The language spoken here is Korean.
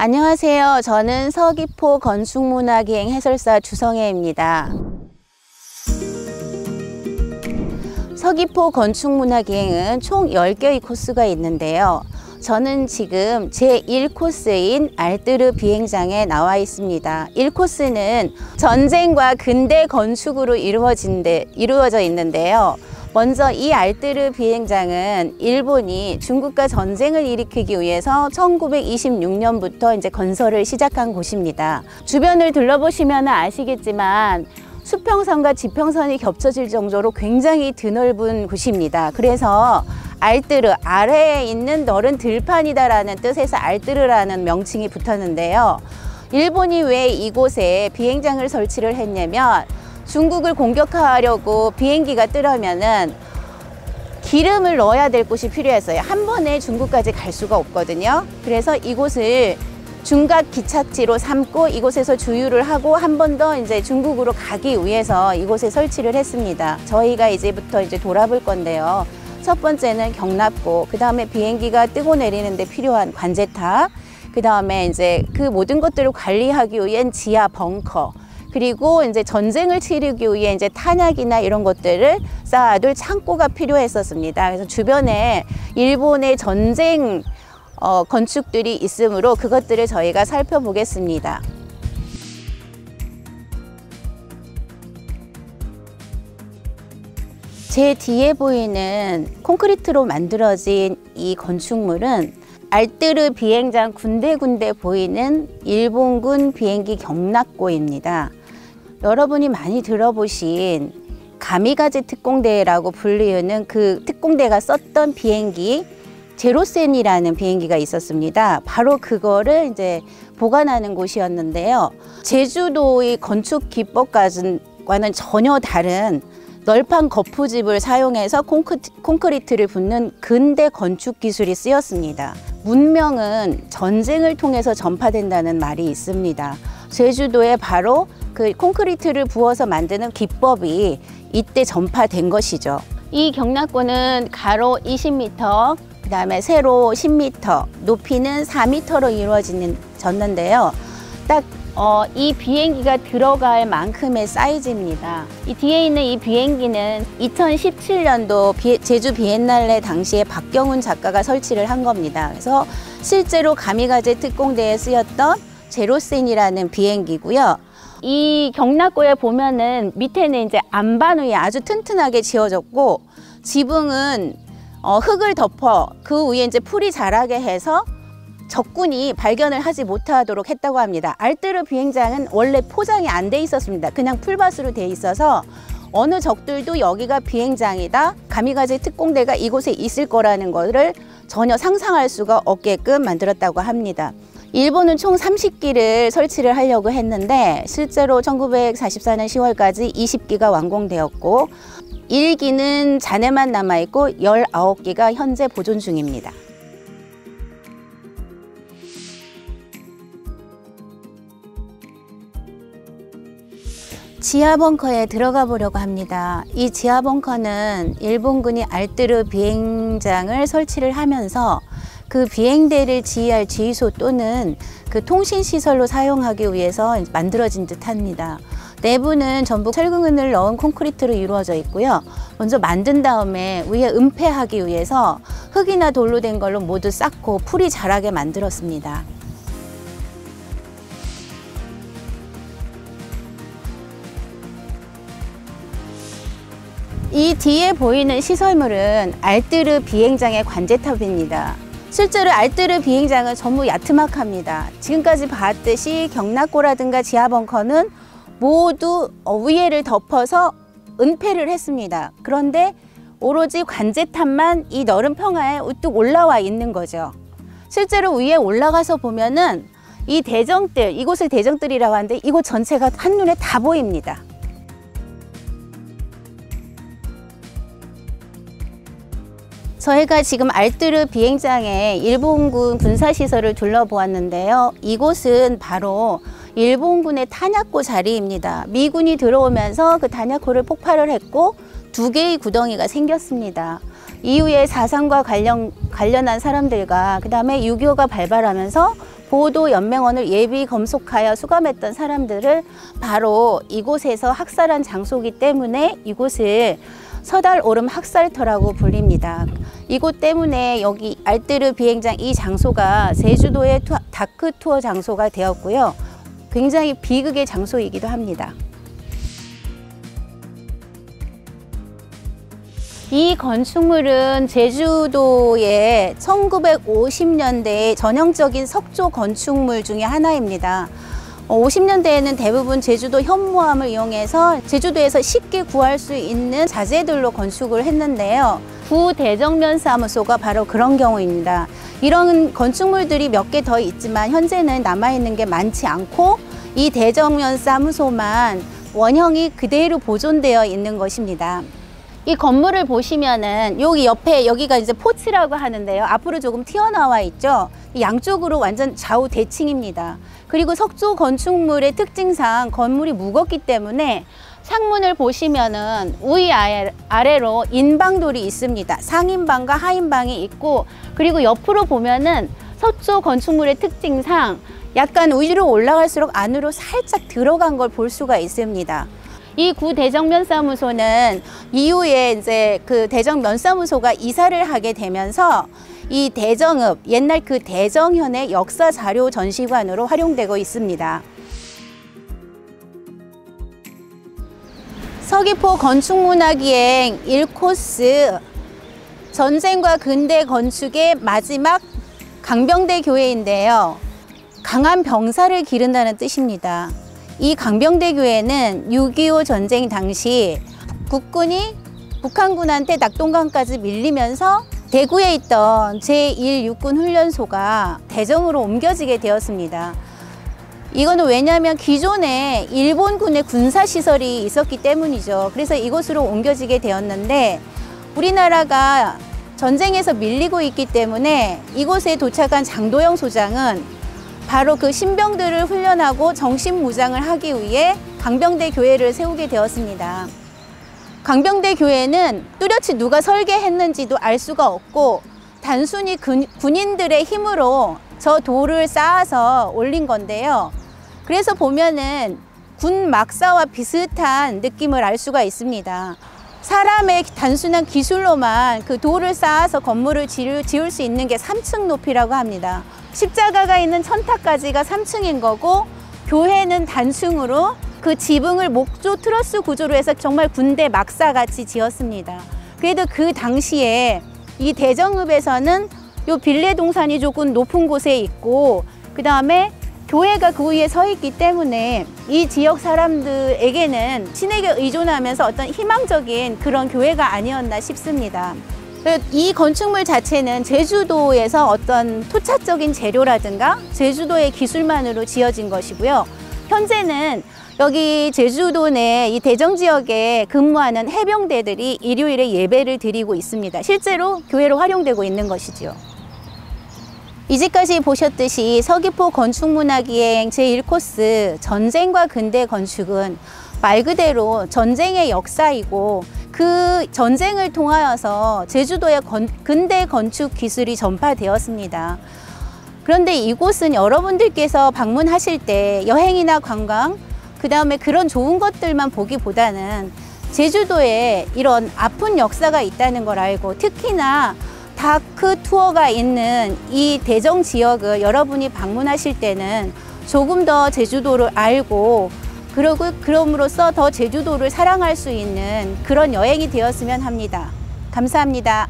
안녕하세요. 저는 서귀포 건축문화기행 해설사 주성혜입니다. 서귀포 건축문화기행은 총 10개의 코스가 있는데요. 저는 지금 제1코스인 알뜨르 비행장에 나와 있습니다. 1코스는 전쟁과 근대 건축으로 이루어져 있는데요. 먼저 이 알뜨르 비행장은 일본이 중국과 전쟁을 일으키기 위해서 1926년부터 이제 건설을 시작한 곳입니다. 주변을 둘러보시면 아시겠지만 수평선과 지평선이 겹쳐질 정도로 굉장히 드넓은 곳입니다. 그래서 알뜨르, 아래에 있는 넓은 들판이다라는 뜻에서 알뜨르라는 명칭이 붙었는데요. 일본이 왜 이곳에 비행장을 설치를 했냐면 중국을 공격하려고 비행기가 뜨려면은 기름을 넣어야 될 곳이 필요했어요. 한 번에 중국까지 갈 수가 없거든요. 그래서 이곳을 중각 기착지로 삼고 이곳에서 주유를 하고 한 번 더 이제 중국으로 가기 위해서 이곳에 설치를 했습니다. 저희가 이제부터 돌아볼 건데요. 첫 번째는 경납고, 그 다음에 비행기가 뜨고 내리는데 필요한 관제탑, 그 다음에 이제 그 모든 것들을 관리하기 위한 지하 벙커, 그리고 이제 전쟁을 치르기 위해 이제 탄약이나 이런 것들을 쌓아둘 창고가 필요했었습니다. 그래서 주변에 일본의 전쟁 건축들이 있으므로 그것들을 저희가 살펴보겠습니다. 제 뒤에 보이는 콘크리트로 만들어진 이 건축물은 알뜨르 비행장 군데군데 보이는 일본군 비행기 경납고입니다. 여러분이 많이 들어보신 가미가제 특공대라고 불리우는 그 특공대가 썼던 비행기 제로센이라는 비행기가 있었습니다. 바로 그거를 이제 보관하는 곳이었는데요. 제주도의 건축 기법과는 전혀 다른 널판 거푸집을 사용해서 콘크리트를 붓는 근대 건축 기술이 쓰였습니다. 문명은 전쟁을 통해서 전파된다는 말이 있습니다. 제주도에 바로 그 콘크리트를 부어서 만드는 기법이 이때 전파된 것이죠. 이 경납고는 가로 20m, 그 다음에 세로 10m, 높이는 4m로 이루어졌는데요. 딱 이 비행기가 들어갈 만큼의 사이즈입니다. 이 뒤에 있는 이 비행기는 2017년도 제주 비엔날레 당시에 박경훈 작가가 설치를 한 겁니다. 그래서 실제로 가미가제 특공대에 쓰였던 제로센이라는 비행기고요. 이 경납고에 보면은 밑에는 이제 안반이 아주 튼튼하게 지어졌고, 지붕은 흙을 덮어 그 위에 이제 풀이 자라게 해서 적군이 발견을 하지 못하도록 했다고 합니다. 알뜨르 비행장은 원래 포장이 안 돼 있었습니다. 그냥 풀밭으로 돼 있어서 어느 적들도 여기가 비행장이다, 가미가제 특공대가 이곳에 있을 거라는 것을 전혀 상상할 수가 없게끔 만들었다고 합니다. 일본은 총 30기를 설치를 하려고 했는데 실제로 1944년 10월까지 20기가 완공되었고 1기는 잔해만 남아있고 19기가 현재 보존 중입니다. 지하 벙커에 들어가 보려고 합니다. 이 지하 벙커는 일본군이 알뜨르 비행장을 설치를 하면서 그 비행대를 지휘할 지휘소 또는 그 통신시설로 사용하기 위해서 만들어진 듯합니다. 내부는 전부 철근을 넣은 콘크리트로 이루어져 있고요. 먼저 만든 다음에 위에 은폐하기 위해서 흙이나 돌로 된 걸로 모두 쌓고 풀이 자라게 만들었습니다. 이 뒤에 보이는 시설물은 알뜨르 비행장의 관제탑입니다. 실제로 알뜨르 비행장은 전부 야트막합니다. 지금까지 봤듯이 경납고라든가 지하벙커는 모두 위에를 덮어서 은폐를 했습니다. 그런데 오로지 관제탑만 이 넓은 평화에 우뚝 올라와 있는 거죠. 실제로 위에 올라가서 보면은 이 대정들, 이곳을 대정들이라고 하는데 이곳 전체가 한눈에 다 보입니다. 저희가 지금 알뜨르 비행장의 일본군 군사시설을 둘러보았는데요. 이곳은 바로 일본군의 탄약고 자리입니다. 미군이 들어오면서 그 탄약고를 폭발을 했고 2개의 구덩이가 생겼습니다. 이후에 사상과 관련한 사람들과 그 다음에 6.25가 발발하면서 보도 연맹원을 예비 검속하여 수감했던 사람들을 바로 이곳에서 학살한 장소이기 때문에 이곳을 서달오름 학살터라고 불립니다. 이곳 때문에 여기 알뜨르 비행장 이 장소가 제주도의 다크 투어 장소가 되었고요. 굉장히 비극의 장소이기도 합니다. 이 건축물은 제주도의 1950년대의 전형적인 석조 건축물 중에 하나입니다. 50년대에는 대부분 제주도 현무암을 이용해서 제주도에서 쉽게 구할 수 있는 자재들로 건축을 했는데요. 구대정면 사무소가 바로 그런 경우입니다. 이런 건축물들이 몇 개 더 있지만 현재는 남아있는 게 많지 않고 이 대정면 사무소만 원형이 그대로 보존되어 있는 것입니다. 이 건물을 보시면은 여기 옆에 여기가 이제 포치라고 하는데요. 앞으로 조금 튀어나와 있죠. 양쪽으로 완전 좌우 대칭입니다. 그리고 석조 건축물의 특징상 건물이 무겁기 때문에 창문을 보시면은 위 아래로 인방돌이 있습니다. 상인방과 하인방이 있고, 그리고 옆으로 보면은 석조 건축물의 특징상 약간 위로 올라갈수록 안으로 살짝 들어간 걸 볼 수가 있습니다. 이 구대정면 사무소는 이후에 이제 그 대정면 사무소가 이사를 하게 되면서 이 대정읍, 옛날 그 대정현의 역사 자료 전시관으로 활용되고 있습니다. 서귀포 건축문화기행 1코스 전쟁과 근대 건축의 마지막 강병대 교회인데요. 강한 병사를 기른다는 뜻입니다. 이 강병대 교회는 6.25 전쟁 당시 국군이 북한군한테 낙동강까지 밀리면서 대구에 있던 제1육군 훈련소가 대정으로 옮겨지게 되었습니다. 이거는 왜냐하면 기존에 일본군의 군사시설이 있었기 때문이죠. 그래서 이곳으로 옮겨지게 되었는데 우리나라가 전쟁에서 밀리고 있기 때문에 이곳에 도착한 장도영 소장은 바로 그 신병들을 훈련하고 정신무장을 하기 위해 강병대 교회를 세우게 되었습니다. 강병대 교회는 뚜렷이 누가 설계했는지도 알 수가 없고 단순히 군인들의 힘으로 저 돌을 쌓아서 올린 건데요. 그래서 보면은 군 막사와 비슷한 느낌을 알 수가 있습니다. 사람의 단순한 기술로만 그 돌을 쌓아서 건물을 지을 수 있는 게 3층 높이라고 합니다. 십자가가 있는 천탑까지가 3층인 거고 교회는 단층으로 그 지붕을 목조 트러스 구조로 해서 정말 군대 막사같이 지었습니다. 그래도 그 당시에 이 대정읍에서는 요 빌레동산이 조금 높은 곳에 있고 그 다음에 교회가 그 위에 서 있기 때문에 이 지역 사람들에게는 신에게 의존하면서 어떤 희망적인 그런 교회가 아니었나 싶습니다. 이 건축물 자체는 제주도에서 어떤 토착적인 재료라든가 제주도의 기술만으로 지어진 것이고요. 현재는 여기 제주도 내 이 대정 지역에 근무하는 해병대들이 일요일에 예배를 드리고 있습니다. 실제로 교회로 활용되고 있는 것이죠. 이제까지 보셨듯이 서귀포 건축문화기행 제1코스 전쟁과 근대 건축은 말 그대로 전쟁의 역사이고 그 전쟁을 통하여서 제주도의 근대 건축 기술이 전파되었습니다. 그런데 이곳은 여러분들께서 방문하실 때 여행이나 관광, 그 다음에 그런 좋은 것들만 보기보다는 제주도에 이런 아픈 역사가 있다는 걸 알고 특히나 다크 투어가 있는 이 대정 지역을 여러분이 방문하실 때는 조금 더 제주도를 알고 그럼으로써 더 제주도를 사랑할 수 있는 그런 여행이 되었으면 합니다. 감사합니다.